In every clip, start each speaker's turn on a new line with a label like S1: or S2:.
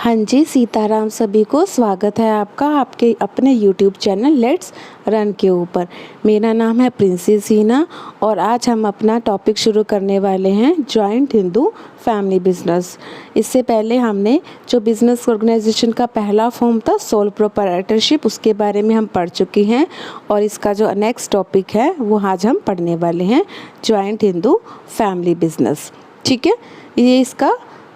S1: हाँ जी, सीताराम सभी को स्वागत है आपका आपके अपने YouTube चैनल लेट्स रन के ऊपर। मेरा नाम है प्रिंसेस हीना और आज हम अपना टॉपिक शुरू करने वाले हैं जॉइंट हिंदू फैमिली बिजनेस। इससे पहले हमने जो बिज़नेस ऑर्गेनाइजेशन का पहला फॉर्म था सोल प्रोप्राइटरशिप, उसके बारे में हम पढ़ चुके हैं और इसका जो नेक्स्ट टॉपिक है वो आज हम पढ़ने वाले हैं जॉइंट हिंदू फैमिली बिजनेस। ठीक है, ये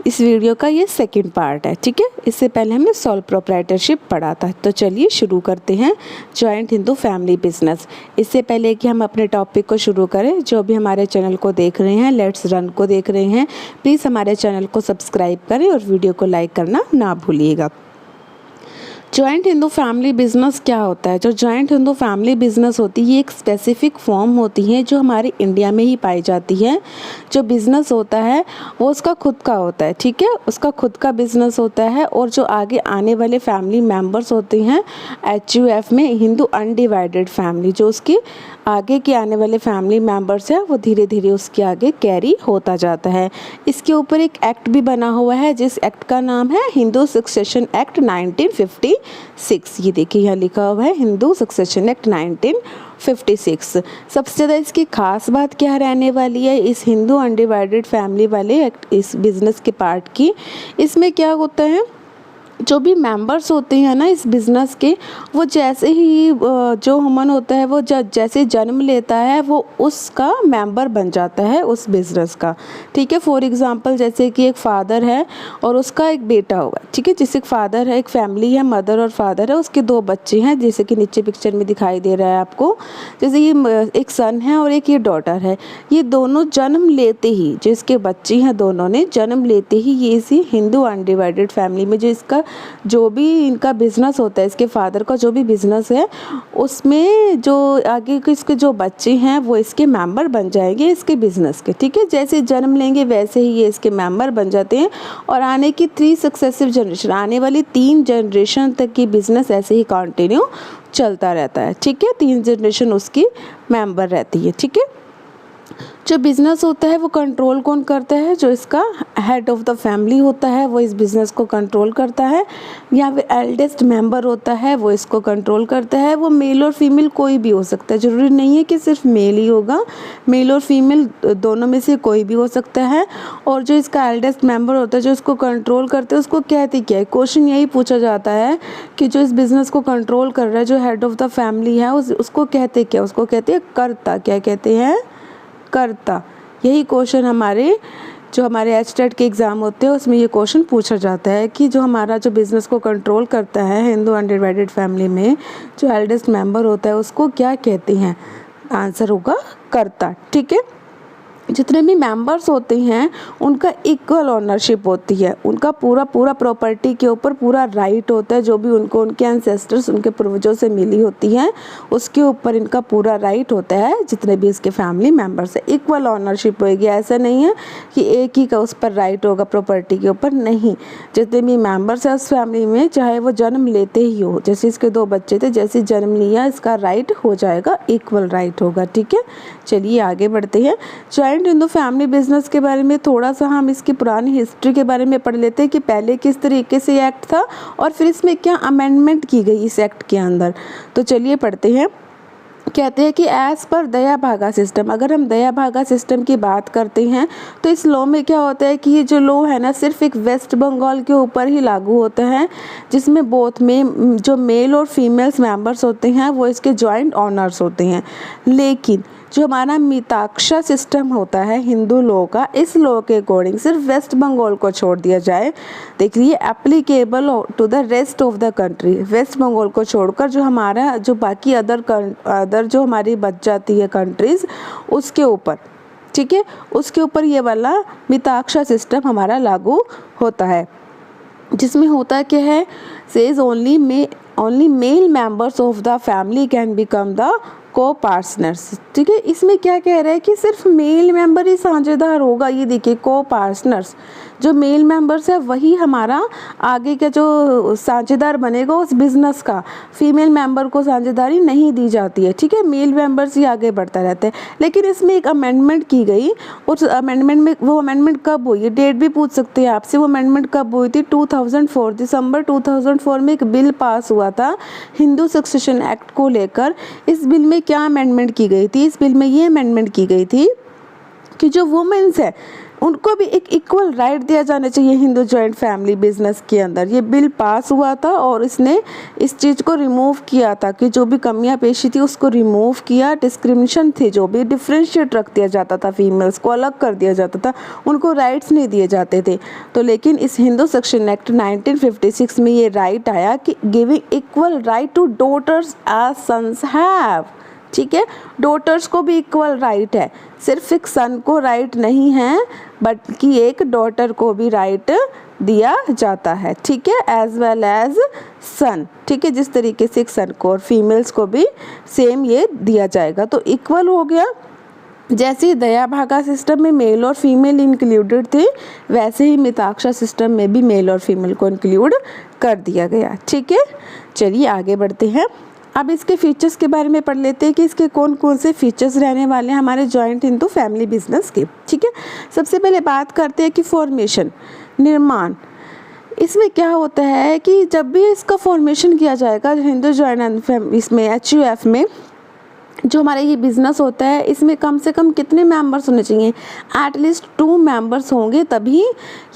S1: इस वीडियो का ये सेकंड पार्ट है। ठीक है, इससे पहले हमने सोल प्रोप्राइटरशिप पढ़ा था। तो चलिए शुरू करते हैं जॉइंट हिंदू फैमिली बिजनेस। इससे पहले कि हम अपने टॉपिक को शुरू करें, जो भी हमारे चैनल को देख रहे हैं, लेट्स रन को देख रहे हैं, प्लीज़ हमारे चैनल को सब्सक्राइब करें और वीडियो को लाइक करना ना भूलिएगा। जॉइंट हिंदू फैमिली बिजनेस क्या होता है? जो जॉइंट हिंदू फैमिली बिजनेस होती है ये एक स्पेसिफिक फॉर्म होती है जो हमारे इंडिया में ही पाई जाती है। जो बिज़नेस होता है वो उसका खुद का होता है। ठीक है, उसका खुद का बिजनेस होता है और जो आगे आने वाले फैमिली मेम्बर्स होते हैं HUF में हिंदू अनडिवाइडेड फैमिली, जो उसकी आगे के आने वाले फैमिली मेम्बर्स हैं वो धीरे धीरे उसके आगे कैरी होता जाता है। इसके ऊपर एक एक्ट भी बना हुआ है जिस एक्ट का नाम है हिंदू सक्सेशन एक्ट 1956। ये देखिए यहाँ लिखा हुआ है हिंदू सक्सेशन एक्ट 1956। सबसे ज़्यादा इसकी खास बात क्या रहने वाली है इस हिंदू अनडिवाइडेड फैमिली वाले एक्ट, इस बिज़नेस के पार्ट की? इसमें क्या होता है, जो भी मेंबर्स होते हैं ना इस बिज़नेस के, वो जैसे ही जो ह्यूमन होता है वो जैसे जन्म लेता है वो उसका मेंबर बन जाता है उस बिज़नेस का। ठीक है, फॉर एग्जांपल जैसे कि एक फादर है और उसका एक बेटा हुआ। ठीक है, जैसे एक फादर है, एक फैमिली है, मदर और फादर है, उसके 2 बच्चे हैं जैसे कि नीचे पिक्चर में दिखाई दे रहा है आपको। जैसे ये एक सन है और एक ये डॉटर है। ये दोनों जन्म लेते ही, जिसके बच्चे हैं दोनों ने जन्म लेते ही ये इसी हिंदू अनडिवाइडेड फैमिली में जो भी इनका बिज़नेस होता है, इसके फादर का जो भी बिज़नेस है उसमें जो आगे के इसके जो बच्चे हैं वो इसके मेंबर बन जाएंगे इसके बिज़नेस के। ठीक है, जैसे जन्म लेंगे वैसे ही ये इसके मेंबर बन जाते हैं और आने की 3 सक्सेसिव जनरेशन, आने वाली 3 जनरेशन तक की बिज़नेस ऐसे ही कंटिन्यू चलता रहता है। ठीक है, 3 जनरेशन उसकी मेंबर रहती है। ठीक है, जो बिज़नेस होता है वो कंट्रोल कौन करता है? जो इसका हेड ऑफ द फैमिली होता है वो इस बिज़नेस को कंट्रोल करता है, या फिर एल्डेस्ट मेंबर होता है वो इसको कंट्रोल करता है। वो मेल और फीमेल कोई भी हो सकता है, ज़रूरी नहीं है कि सिर्फ मेल ही होगा, मेल और फीमेल दोनों में से कोई भी हो सकता है। और जो इसका एल्डेस्ट मेंबर होता है जो इसको कंट्रोल करते हैं उसको कहते क्या है? क्वेश्चन यही पूछा जाता है कि जो इस बिज़नेस को कंट्रोल कर रहा है, जो हेड ऑफ द फैमिली है, उसको कहते क्या? उसको कहते हैं कर्ता। क्या कहते हैं? कर्ता। यही क्वेश्चन हमारे एचटेट के एग्ज़ाम होते हैं उसमें ये क्वेश्चन पूछा जाता है कि जो हमारा जो बिज़नेस को कंट्रोल करता है हिंदू अनडिवाइडेड फैमिली में, जो एल्डेस्ट मेंबर होता है उसको क्या कहते हैं? आंसर होगा कर्ता। ठीक है, जितने भी मेंबर्स होते हैं उनका इक्वल ओनरशिप होती है, उनका पूरा प्रॉपर्टी के ऊपर पूरा राइट होता है। जो भी उनको उनके एंसेस्टर्स, उनके पूर्वजों से मिली होती है उसके ऊपर इनका पूरा राइट होता है। जितने भी इसके फैमिली मेंबर्स है इक्वल ओनरशिप होगी। ऐसा नहीं है कि एक ही का उस पर राइट होगा प्रॉपर्टी के ऊपर, नहीं। जितने भी मेंबर्स है उस फैमिली में, चाहे वो जन्म लेते ही हो, जैसे इसके 2 बच्चे थे, जैसे जन्म लिया इसका राइट हो जाएगा, इक्वल राइट होगा। ठीक है, चलिए आगे बढ़ते हैं। जॉइंट हिंदू फैमिली बिजनेस के बारे में थोड़ा सा हम इसकी पुरानी हिस्ट्री के बारे में पढ़ लेते हैं कि पहले किस तरीके से ये एक्ट था और फिर इसमें क्या अमेंडमेंट की गई इस एक्ट के अंदर। तो चलिए पढ़ते हैं। कहते हैं कि एज़ पर दया भागा सिस्टम, अगर हम दया भागा सिस्टम की बात करते हैं तो इस लॉ में क्या होता है कि ये जो लॉ है ना सिर्फ एक वेस्ट बंगाल के ऊपर ही लागू होता है, जिसमें बोथ में जो मेल और फीमेल्स मेंबर्स होते हैं वो इसके जॉइंट ऑनर्स होते हैं। लेकिन जो हमारा मिताक्षा सिस्टम होता है हिंदू लॉ का, इस लॉ के अकॉर्डिंग सिर्फ वेस्ट बंगाल को छोड़ दिया जाए। देखिए applicable to the rest of the country, West Bengal को छोड़कर जो हमारा जो बाकी अदर जो हमारी बच जाती है कंट्रीज़ उसके ऊपर, ठीक है, उसके ऊपर ये वाला मिताक्षा सिस्टम हमारा लागू होता है, जिसमें होता क्या है, says only male members of the family can become the co-partners. ठीक है, इसमें क्या कह रहा है कि सिर्फ मेल मेंबर ही साझेदार होगा। ये देखिए को-पार्टनर्स, जो मेल मेंबर्स है वही हमारा आगे का जो साझेदार बनेगा उस बिज़नेस का, फीमेल मेंबर को साझेदारी नहीं दी जाती है, ठीक है। मेल मेंबर्स ही आगे बढ़ता रहता है। लेकिन इसमें एक अमेंडमेंट की गई, उस अमेंडमेंट में, वो अमेंडमेंट कब हुई, डेट भी पूछ सकते हैं आपसे, वो अमेंडमेंट कब हुई थी, 2004 दिसंबर 2004 में एक बिल पास हुआ था हिंदू सक्सेशन एक्ट को लेकर। इस बिल में क्या अमेंडमेंट की गई थी, इस बिल में ये अमेंडमेंट की गई थी कि जो वुमेन्स है उनको भी एक इक्वल राइट दिया जाना चाहिए हिंदू जॉइंट फैमिली बिजनेस के अंदर। ये बिल पास हुआ था और इसने इस चीज़ को रिमूव किया था कि जो भी कमियां पेशी थी उसको रिमूव किया। डिस्क्रिमिनेशन थी, जो भी डिफ्रेंशिएट रख दिया जाता था, फीमेल्स को अलग कर दिया जाता था, उनको राइट्स नहीं दिए जाते थे। तो लेकिन इस हिंदू सेक्शन एक्ट 1956 में ये राइट आया कि giving equal right to daughters as sons have, ठीक है। डॉटर्स को भी इक्वल राइट है, सिर्फ एक सन को राइट नहीं है बल्कि एक डॉटर को भी राइट दिया जाता है, ठीक है, एज वेल एज सन, ठीक है। जिस तरीके से एक सन को और फीमेल्स को भी सेम ये दिया जाएगा, तो इक्वल हो गया। जैसे दया भागा सिस्टम में मेल और फीमेल इंक्लूडेड थे, वैसे ही मिताक्षरा सिस्टम में भी मेल और फीमेल को इंक्लूड कर दिया गया, ठीक है। चलिए आगे बढ़ते हैं। अब इसके फीचर्स के बारे में पढ़ लेते हैं कि इसके कौन कौन से फीचर्स रहने वाले हैं हमारे जॉइंट हिंदू फैमिली बिजनेस के, ठीक है। सबसे पहले बात करते हैं कि फॉर्मेशन, निर्माण। इसमें क्या होता है कि जब भी इसका फॉर्मेशन किया जाएगा हिंदू जॉइंट इसमें HUF में, जो हमारा ये बिज़नेस होता है इसमें कम से कम कितने मेंबर्स होने चाहिए, एटलीस्ट 2 मेंबर्स होंगे तभी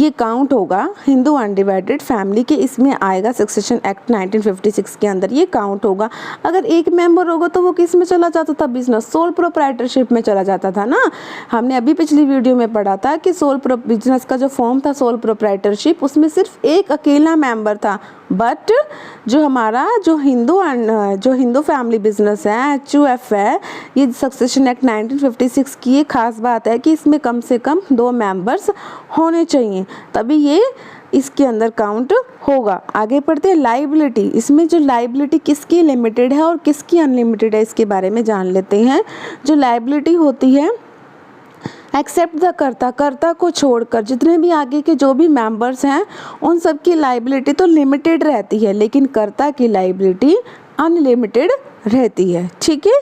S1: ये काउंट होगा हिंदू अनडिवाइडेड फैमिली के, इसमें आएगा सक्सेशन एक्ट 1956 के अंदर ये काउंट होगा। अगर एक मेंबर होगा तो वो किस में चला जाता था, बिजनेस सोल प्रोप्राइटरशिप में चला जाता था ना। हमने अभी पिछली वीडियो में पढ़ा था कि बिजनेस का जो फॉर्म था सोल प्रोप्राइटरशिप, उसमें सिर्फ एक अकेला मेंबर था। बट जो हमारा जो हिंदू फैमिली बिजनेस है HUF है, ये सक्सेशन एक्ट 1956 की ये खास बात है कि इसमें कम से कम 2 मेंबर्स होने चाहिए तभी ये इसके अंदर काउंट होगा। आगे पढ़ते हैं लाइबिलिटी। इसमें जो लाइबिलिटी किसकी लिमिटेड है और किसकी अनलिमिटेड है इसके बारे में जान लेते हैं। जो लाइबिलिटी होती है एक्सेप्ट द कर्ता को छोड़कर जितने भी आगे के जो भी मेंबर्स हैं उन सब की लाइबिलिटी तो लिमिटेड रहती है, लेकिन कर्ता की लाइबिलिटी अनलिमिटेड रहती है, ठीक है।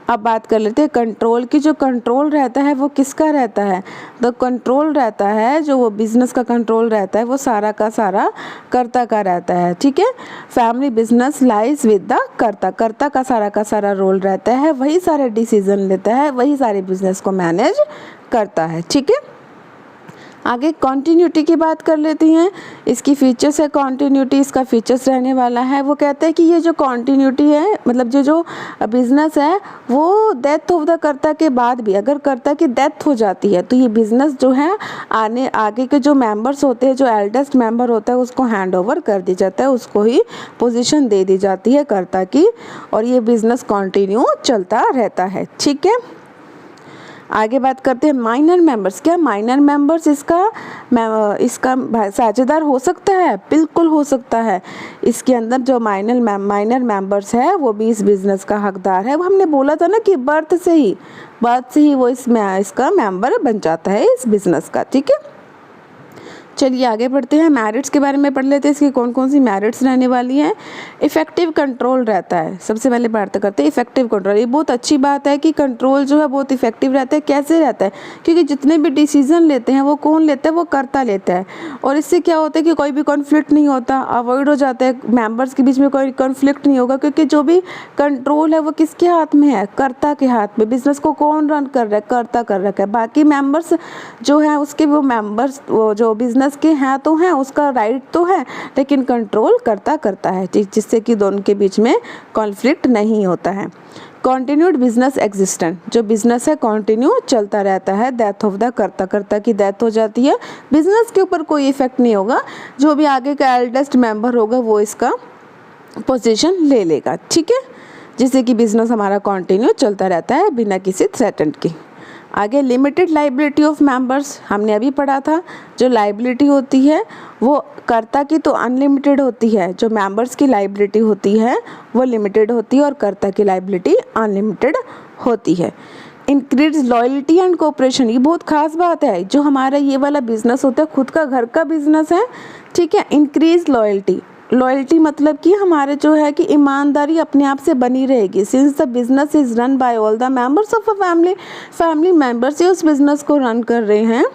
S1: अब बात कर लेते हैं कंट्रोल की। जो कंट्रोल रहता है वो किसका रहता है, तो कंट्रोल रहता है जो वो बिजनेस का कंट्रोल रहता है वो सारा का सारा कर्ता का रहता है, ठीक है। Family business lies with the कर्ता का सारा रोल रहता है, वही सारे डिसीजन लेता है, वही सारे बिजनेस को मैनेज करता है, ठीक है। आगे कॉन्टीन्यूटी की बात कर लेती हैं। इसकी फीचर्स है कॉन्टीन्यूटी, इसका फीचर्स रहने वाला है। वो कहते हैं कि ये जो कॉन्टीन्यूटी है मतलब जो बिज़नेस है वो डेथ ऑफ द कर्ता के बाद भी, अगर कर्ता की डेथ हो जाती है तो ये बिज़नेस जो है आगे के जो मेंबर्स होते हैं, जो एल्डेस्ट मेंबर होता है उसको हैंड ओवर कर दी जाता है, उसको ही पोजीशन दे दी जाती है कर्ता की, और ये बिज़नेस कंटिन्यू चलता रहता है, ठीक है। आगे बात करते हैं माइनर मेंबर्स। क्या माइनर मेंबर्स इसका साझेदार हो सकता है? बिल्कुल हो सकता है। इसके अंदर जो माइनर मेंबर्स है वो भी इस बिजनेस का हकदार है। वो हमने बोला था ना कि बर्थ से ही वो इसका मेंबर बन जाता है इस बिजनेस का, ठीक है। चलिए आगे बढ़ते हैं, मैरिट्स के बारे में पढ़ लेते हैं। इसकी कौन कौन सी मैरिट्स रहने वाली हैं। इफेक्टिव कंट्रोल रहता है, सबसे पहले बात करते हैं इफेक्टिव कंट्रोल। ये बहुत अच्छी बात है कि कंट्रोल जो है बहुत इफेक्टिव रहता है। कैसे रहता है? क्योंकि जितने भी डिसीजन लेते हैं वो कौन लेता है, वो कर्ता लेता है, और इससे क्या होता है कि कोई भी कॉन्फ्लिक्ट नहीं होता, अवॉइड हो जाता है, मेंबर्स के बीच में कोई कॉन्फ्लिक्ट नहीं होगा, क्योंकि जो भी कंट्रोल है वो किसके हाथ में है, कर्ता के हाथ में। बिजनेस को कौन रन कर रहा है, कर्ता कर रखा है। बाकी मेंबर्स जो है उसके वो मेंबर्स जो बिजनेस के हैं तो हैं, उसका राइट तो है, लेकिन कंट्रोल करता है, जिससे कि दोनों के बीच में कॉन्फ्लिक्ट नहीं होता है। कॉन्टिन्यूड बिजनेस एग्जिस्टेंट, जो बिजनेस है कॉन्टिन्यू चलता रहता है। डेथ ऑफ द कर्ता की डेथ हो जाती है, बिजनेस के ऊपर कोई इफेक्ट नहीं होगा, जो भी आगे का एल्डेस्ट मेंबर होगा वो इसका पोजीशन ले लेगा, ठीक है, जिससे कि बिजनेस हमारा कॉन्टिन्यू चलता रहता है बिना किसी थ्रेटेंड के। आगे लिमिटेड लाइबिलिटी ऑफ मेंबर्स, हमने अभी पढ़ा था। जो लाइबिलिटी होती है वो कर्ता की तो अनलिमिटेड होती है, जो मेंबर्स की लाइबिलिटी होती है वो लिमिटेड होती है, और कर्ता की लाइबिलिटी अनलिमिटेड होती है। इंक्रीज लॉयल्टी एंड कोऑपरेशन, ये बहुत खास बात है। जो हमारा ये वाला बिजनेस होता है खुद का घर का बिजनेस है, ठीक है। इंक्रीज लॉयल्टी, लॉयल्टी मतलब कि हमारे जो है कि ईमानदारी अपने आप से बनी रहेगी। Since the business is run by all the members of a family members ही उस बिजनेस को रन कर रहे हैं,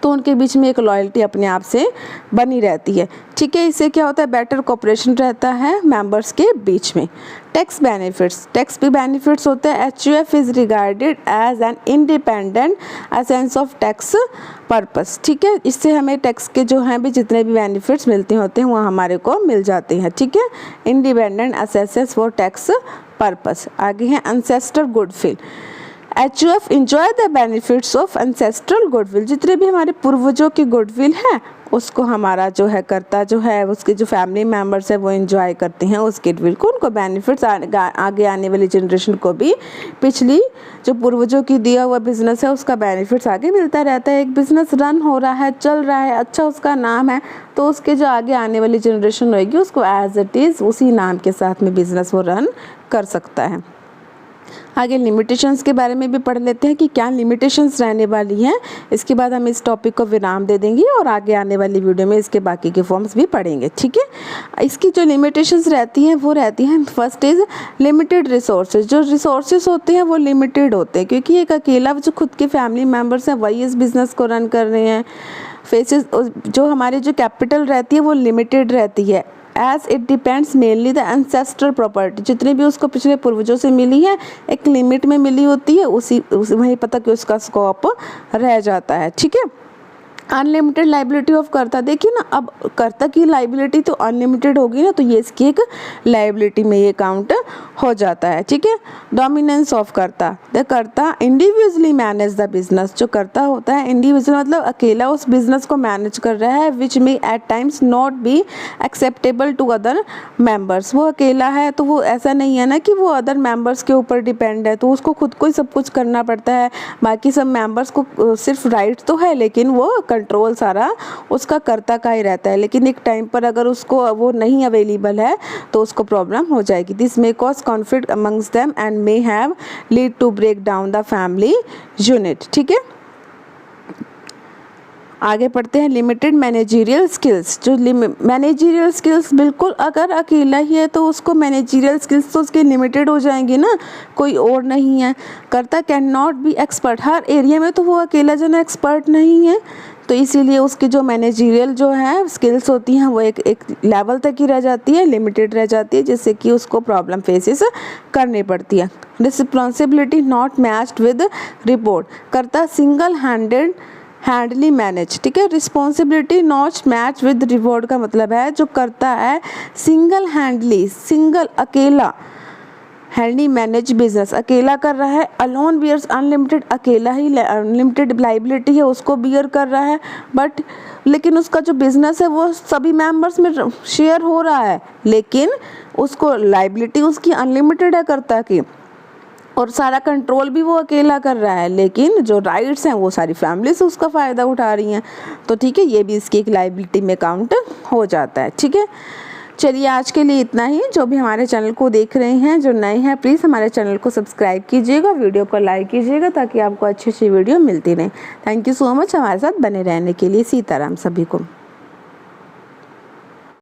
S1: तो उनके बीच में एक लॉयल्टी अपने आप से बनी रहती है, ठीक है। इससे क्या होता है, बेटर कोऑपरेशन रहता है मेंबर्स के बीच में। टैक्स बेनिफिट्स, टैक्स भी बेनिफिट्स होते हैं। HUF is regarded as an independent essence of tax purpose, ठीक है। इससे हमें टैक्स के जो हैं भी जितने भी बेनिफिट्स मिलते होते हैं वो हमारे को मिल जाते हैं, ठीक है। Independent essence for tax purpose. आगे है ancestor goodwill. HUF enjoy the benefits of ancestral goodwill, जितने भी हमारे पूर्वजों की गुडविल है उसको हमारा जो है कर्ता जो है उसके जो फैमिली मेम्बर्स है वो एंजॉय करते हैं उस गुडविल को। उनको बेनिफिट्स आगे आने वाली जनरेशन को भी पिछली जो पूर्वजों की दिया हुआ बिजनेस है उसका बेनिफिट्स आगे मिलता रहता है। एक बिजनेस रन हो रहा है, चल रहा है, अच्छा उसका नाम है, तो उसके जो आगे आने वाली जनरेशन होगी उसको एज इट इज़ उसी नाम के साथ में बिजनेस वो रन कर सकता है। आगे लिमिटेशंस के बारे में भी पढ़ लेते हैं कि क्या लिमिटेशंस रहने वाली हैं। इसके बाद हम इस टॉपिक को विराम दे देंगे और आगे आने वाली वीडियो में इसके बाकी के फॉर्म्स भी पढ़ेंगे, ठीक है। इसकी जो लिमिटेशंस रहती हैं वो रहती हैं, फर्स्ट इज़ लिमिटेड रिसोर्सेज। जो रिसोर्सेज होते हैं वो लिमिटेड होते हैं क्योंकि एक अकेला जो खुद के फैमिली मेम्बर्स हैं वही इस बिज़नेस को रन कर रहे हैं। फेसेस जो हमारी जो कैपिटल रहती है वो लिमिटेड रहती है। As it depends mainly the ancestral property, जितनी भी उसको पिछले पूर्वजों से मिली है एक लिमिट में मिली होती है, उसी वहीं पता कि उसका स्कोप रह जाता है, ठीक है। अनलिमिटेड लाइबिलिटी ऑफ कर्ता, देखिए ना अब कर्ता की लाइबिलिटी तो अनलिमिटेड होगी ना, तो ये इसकी एक लाइबिलिटी में ये काउंट हो जाता है, ठीक है। डोमिनेंस ऑफ कर्ता, द कर्ता इंडिविजुअली मैनेज द बिजनेस, जो कर्ता होता है इंडिविजुअल मतलब अकेला उस बिजनेस को मैनेज कर रहा है, which may at times not be acceptable to other members. वो अकेला है तो वो ऐसा नहीं है ना कि वो अदर मेंबर्स के ऊपर डिपेंड है, तो उसको खुद को ही सब कुछ करना पड़ता है। बाकी सब मेंबर्स को सिर्फ राइट तो है लेकिन वो कंट्रोल सारा उसका कर्ता का ही रहता है। लेकिन एक टाइम पर अगर उसको वो नहीं अवेलेबल है तो उसको प्रॉब्लम हो जाएगी। This may cause conflict amongst them and may have lead to break down the family unit, ठीक है। आगे पढ़ते हैं लिमिटेड मैनेजरियल स्किल्स। जो मैनेजरियल स्किल्स बिल्कुल अगर अकेला ही है तो उसको मैनेजरियल स्किल्स तो उसकी लिमिटेड हो जाएंगी ना, कोई और नहीं है। कर्ता can not be expert, her area में तो वो अकेला जो है एक्सपर्ट नहीं है, तो इसीलिए उसकी जो मैनेजरियल जो है स्किल्स होती हैं वो एक लेवल तक ही रह जाती है, लिमिटेड रह जाती है, जिससे कि उसको प्रॉब्लम फेसेस करनी पड़ती है। Responsibility not matched with report, कर्ता सिंगल हैंडली मैनेज, ठीक है। Responsibility not match with reward का मतलब है जो करता है सिंगल अकेला हैंडली मैनेज बिजनेस, अकेला कर रहा है। अलोन बियर्स अनलिमिटेड, अकेला ही अनलिमिटेड लाइबिलिटी है उसको बियर कर रहा है, बट लेकिन उसका जो बिजनेस है वो सभी मेंबर्स में शेयर हो रहा है, लेकिन उसको लाइबिलिटी उसकी अनलिमिटेड है कर्ता की, और सारा कंट्रोल भी वो अकेला कर रहा है, लेकिन जो राइट्स हैं वो सारी फैमिली से उसका फ़ायदा उठा रही हैं, तो ठीक है ये भी इसकी एक लाइबिलिटी में काउंट हो जाता है, ठीक है। चलिए आज के लिए इतना ही। जो भी हमारे चैनल को देख रहे हैं, जो नए हैं, प्लीज़ हमारे चैनल को सब्सक्राइब कीजिएगा, वीडियो को लाइक कीजिएगा ताकि आपको अच्छी अच्छी वीडियो मिलती रहे। थैंक यू सो मच हमारे साथ बने रहने के लिए। सीताराम सभी को।